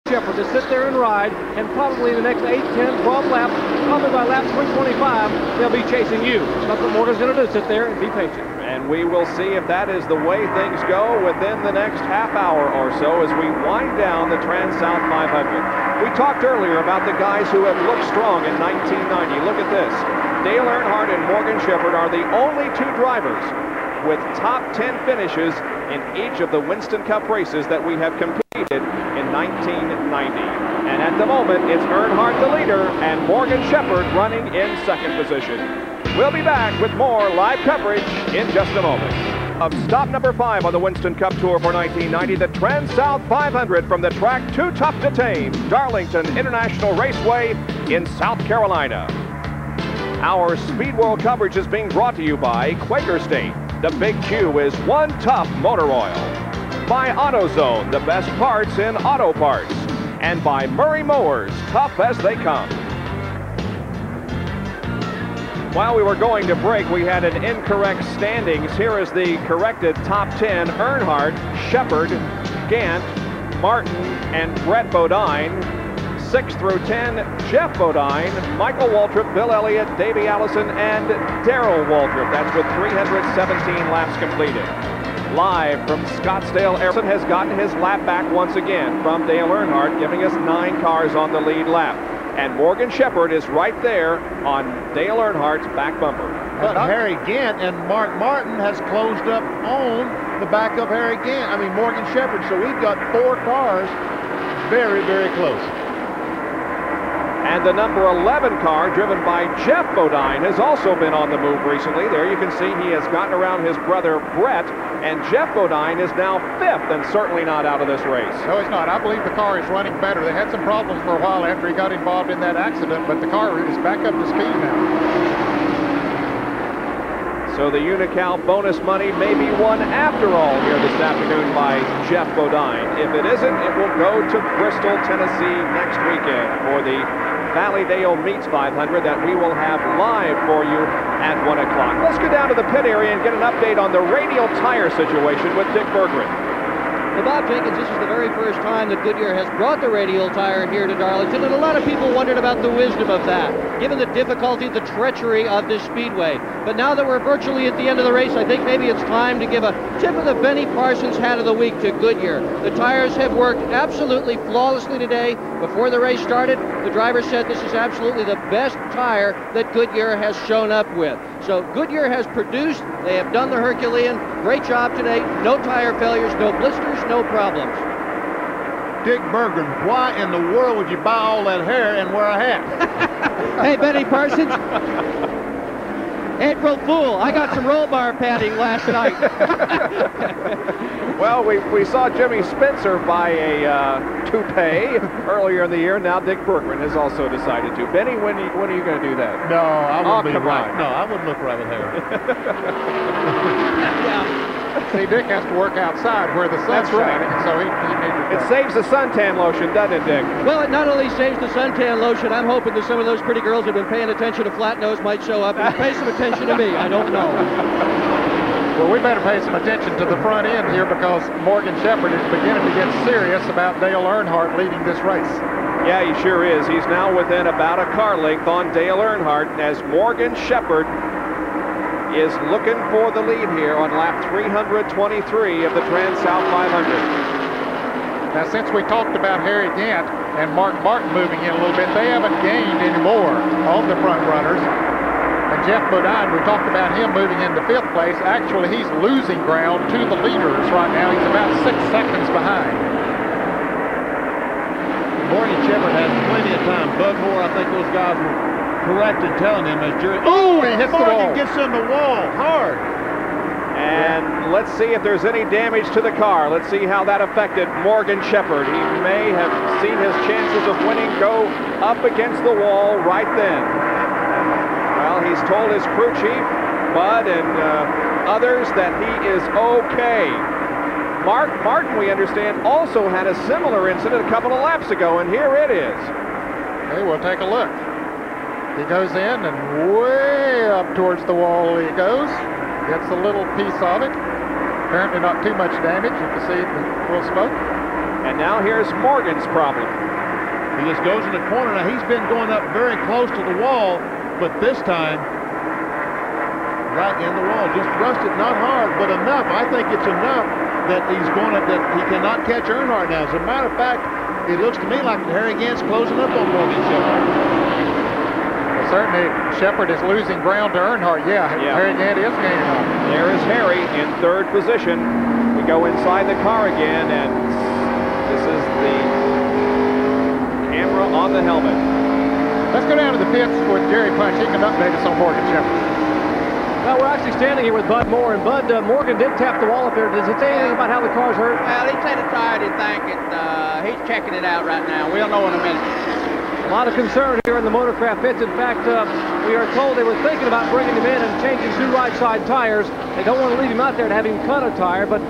Shepherd to sit there and ride, and probably in the next 8, 10, 12 laps, probably by lap 325, they'll be chasing you. That's what Morgan's going to do, sit there and be patient. And we will see if that is the way things go within the next half hour or so as we wind down the Transouth 500. We talked earlier about the guys who have looked strong in 1990. Look at this. Dale Earnhardt and Morgan Shepherd are the only two drivers with top 10 finishes in each of the Winston Cup races that we have competed in 1990. And at the moment, it's Earnhardt the leader and Morgan Shepherd running in second position. We'll be back with more live coverage in just a moment. Of stop number 5 on the Winston Cup Tour for 1990, the Transouth 500 from the track Too Tough to Tame, Darlington International Raceway in South Carolina. Our Speed World coverage is being brought to you by Quaker State. The Big Q is One Tough Motor Oil. By AutoZone, the best parts in auto parts. And by Murray Mowers, tough as they come. While we were going to break, we had an incorrect standings. Here is the corrected top 10. Earnhardt, Shepherd, Gant, Martin, and Brett Bodine. 6 through 10, Jeff Bodine, Michael Waltrip, Bill Elliott, Davey Allison, and Darrell Waltrip. That's with 317 laps completed. Live from Scottsdale, Arizona has gotten his lap back once again from Dale Earnhardt, giving us 9 cars on the lead lap. And Morgan Shepherd is right there on Dale Earnhardt's back bumper. But Harry Gant and Mark Martin has closed up on the back of Harry Gant. I mean, Morgan Shepherd. So we've got 4 cars very, very close. And the number 11 car, driven by Jeff Bodine, has also been on the move recently. There you can see he has gotten around his brother Brett, and Jeff Bodine is now 5th and certainly not out of this race. No, he's not. I believe the car is running better. They had some problems for a while after he got involved in that accident, but the car is back up to speed now. So the Unocal bonus money may be won after all here this afternoon by Jeff Bodine. If it isn't, it will go to Bristol, Tennessee next weekend for the Valleydale Meets 500 that we will have live for you at 1 o'clock. Let's go down to the pit area and get an update on the radial tire situation with Dick Berggren. Well, Bob Jenkins, this is the very first time that Goodyear has brought the radial tire here to Darlington, and a lot of people wondered about the wisdom of that, given the difficulty, the treachery of this speedway. But now that we're virtually at the end of the race, I think maybe it's time to give a tip of the Benny Parsons Hat of the Week to Goodyear. The tires have worked absolutely flawlessly today. Before the race started, the driver said this is absolutely the best tire that Goodyear has shown up with. So Goodyear has produced, they have done the Herculean. Great job today. No tire failures, no blisters, no problems. Dick Berggren, why in the world would you buy all that hair and wear a hat? Hey, Benny Parsons. April Fool, I got some roll bar padding last night. Well, we saw Jimmy Spencer buy a toupee earlier in the year. Now Dick Berggren has also decided to. Benny, when are you going to do that? No, I wouldn't be right. On. No, I wouldn't look right with hair. Yeah. See, Dick has to work outside where the sun's shining, so he needs to. It saves the suntan lotion, doesn't it, Dick? Well, it not only saves the suntan lotion, I'm hoping that some of those pretty girls who've been paying attention to Flat Nose might show up and pay some attention to me. I don't know. Well, we better pay some attention to the front end here because Morgan Shepherd is beginning to get serious about Dale Earnhardt leading this race. Yeah, he sure is. He's now within about a car length on Dale Earnhardt as Morgan Shepherd is looking for the lead here on lap 323 of the Transouth 500. Now, since we talked about Harry Gant and Mark Martin moving in a little bit, they haven't gained any more on the front runners. And Jeff Bodine, we talked about him moving into 5th place. Actually, he's losing ground to the leaders right now. He's about 6 seconds behind. Morgan Shepherd has plenty of time. Bud Moore, I think those guys were correct in telling him as Jerry. Oh, he hits the wall. Morgan gets in the wall hard. And let's see if there's any damage to the car. Let's see how that affected Morgan Shepherd. He may have seen his chances of winning go up against the wall right then. Well, he's told his crew chief, Bud, and others that he is okay. Mark Martin, we understand, also had a similar incident a couple of laps ago, and here it is. Okay, we'll take a look. He goes in and way up towards the wall he goes. Gets a little piece of it. Apparently not too much damage. You can see the little smoke. And now here's Morgan's problem. He just goes in the corner. Now, he's been going up very close to the wall, but this time, right in the wall. Just brushed it, not hard, but enough. I think it's enough that that he cannot catch Earnhardt now. As a matter of fact, it looks to me like Harry Gant's closing up on Morgan Shepherd. Well, certainly, Shepherd is losing ground to Earnhardt. Yeah. Harry Gant is gaining on. There is Harry in third position. We go inside the car again, and this is the camera on the helmet. Let's go down to the pits with Jerry Punch. He can update us on Morgan Shepherd. Well, we're actually standing here with Bud Moore, and Bud, Morgan did tap the wall up there. Does it say anything about how the car's hurt? Well, he said it's tired, he think it. He's checking it out right now. We'll know in a minute. A lot of concern here in the Motorcraft pits. In fact, we are told they were thinking about bringing him in and changing 2 right-side tires. They don't want to leave him out there to have him cut a tire, but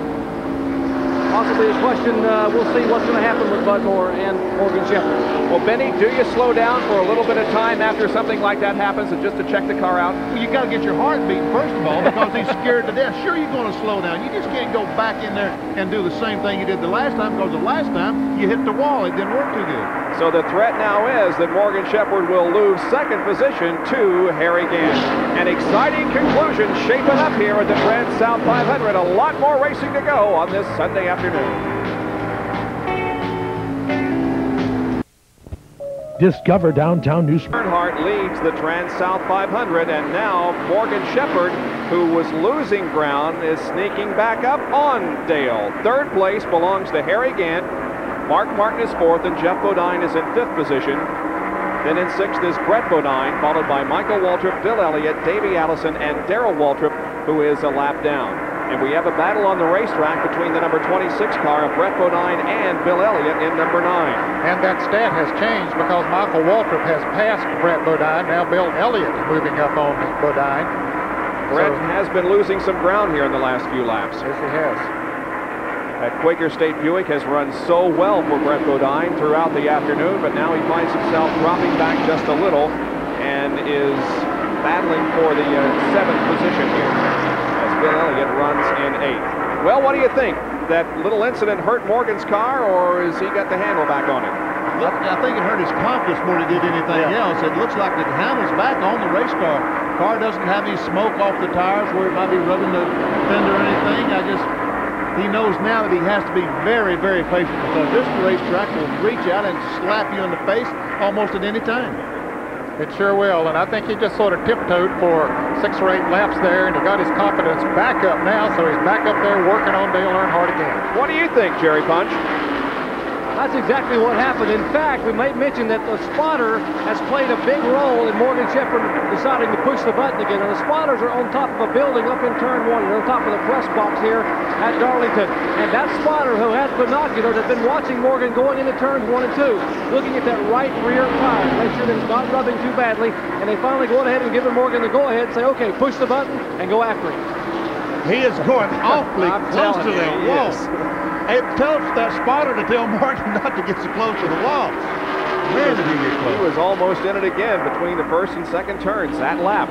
possibly a question. We'll see what's going to happen with Bud Moore and Morgan Shepherd. Well, Benny, do you slow down for a little bit of time after something like that happens, and just to check the car out? Well, you got to get your heart beating first of all, because he's scared to death. Sure, you're going to slow down. You just can't go back in there and do the same thing you did the last time, because the last time you hit the wall. It didn't work too good. So the threat now is that Morgan Shepherd will lose second position to Harry Gant. An exciting conclusion shaping up here at the Transouth 500. A lot more racing to go on this Sunday afternoon. Discover downtown New Smyrna. Earnhardt leads the Transouth 500, and now Morgan Shepherd, who was losing ground, is sneaking back up on Dale. Third place belongs to Harry Gant. Mark Martin is fourth, and Jeff Bodine is in fifth position. Then in sixth is Brett Bodine, followed by Michael Waltrip, Bill Elliott, Davey Allison, and Darrell Waltrip, who is a lap down. And we have a battle on the racetrack between the number 26 car of Brett Bodine and Bill Elliott in number 9. And that stat has changed because Michael Waltrip has passed Brett Bodine. Now Bill Elliott moving up on Bodine. Brett has been losing some ground here in the last few laps. Yes, he has. That Quaker State Buick has run so well for Brett Bodine throughout the afternoon, but now he finds himself dropping back just a little and is battling for the 7th position here. Bill Elliott runs in 8th. Well, what do you think? That little incident hurt Morgan's car, or has he got the handle back on it? I think it hurt his confidence more than it did anything else. It looks like the handle's back on the race car. Car doesn't have any smoke off the tires where it might be rubbing the fender or anything. He knows now that he has to be very, very patient, because this racetrack will reach out and slap you in the face almost at any time. It sure will, and I think he just sort of tiptoed for 6 or 8 laps there, and he got his confidence back up now, so he's back up there working on Dale Earnhardt again. What do you think, Jerry Punch? That's exactly what happened. In fact, we might mention that the spotter has played a big role in Morgan Shepherd deciding to push the button again. And the spotters are on top of a building up in turn 1. They're on top of the press box here at Darlington. And that spotter, who has binoculars, has been watching Morgan going into turns 1 and 2, looking at that right rear tire to make sure that it's not rubbing too badly. And they finally go ahead and give Morgan the go-ahead and say, okay, push the button and go after him. He is going awfully close to the wall. It tells that spotter to tell Martin not to get so close to the wall. Man, did he get close. He was almost in it again between the first and second turns that lap.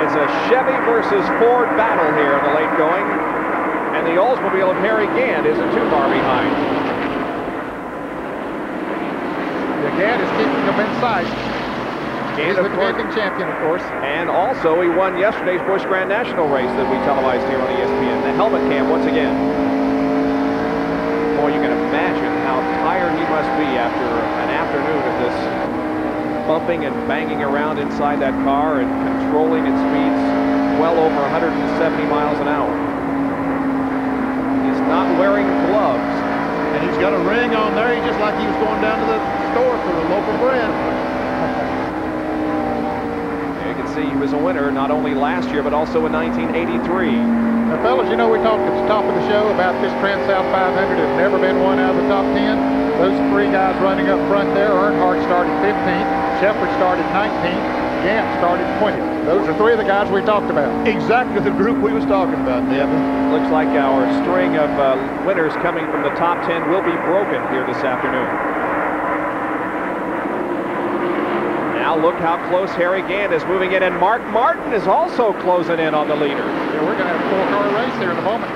It's a Chevy versus Ford battle here in the late going, and the Oldsmobile of Harry Gant isn't too far behind. The Gant is keeping them in sight. He's the defending champion, of course. And also, he won yesterday's Busch Grand National race that we televised here on ESPN. The helmet cam once again. Boy, you can imagine how tired he must be after an afternoon of this bumping and banging around inside that car and controlling its speeds well over 170 miles an hour. He's not wearing gloves. And he's got a ring on there. He's just like he was going down to the store for the local bread. You can see he was a winner not only last year, but also in 1983. Now, fellas, you know we talked at the top of the show about this Transouth 500 has never been one out of the top 10. Those 3 guys running up front there, Earnhardt started 15th, Shepherd started 19th, Gant started 20th. Those are 3 of the guys we talked about. Exactly the group we was talking about, Devin. Looks like our string of winners coming from the top 10 will be broken here this afternoon. Now look how close Harry Gant is moving in, and Mark Martin is also closing in on the leader. Yeah, we're going to have a 4-car race here in a moment.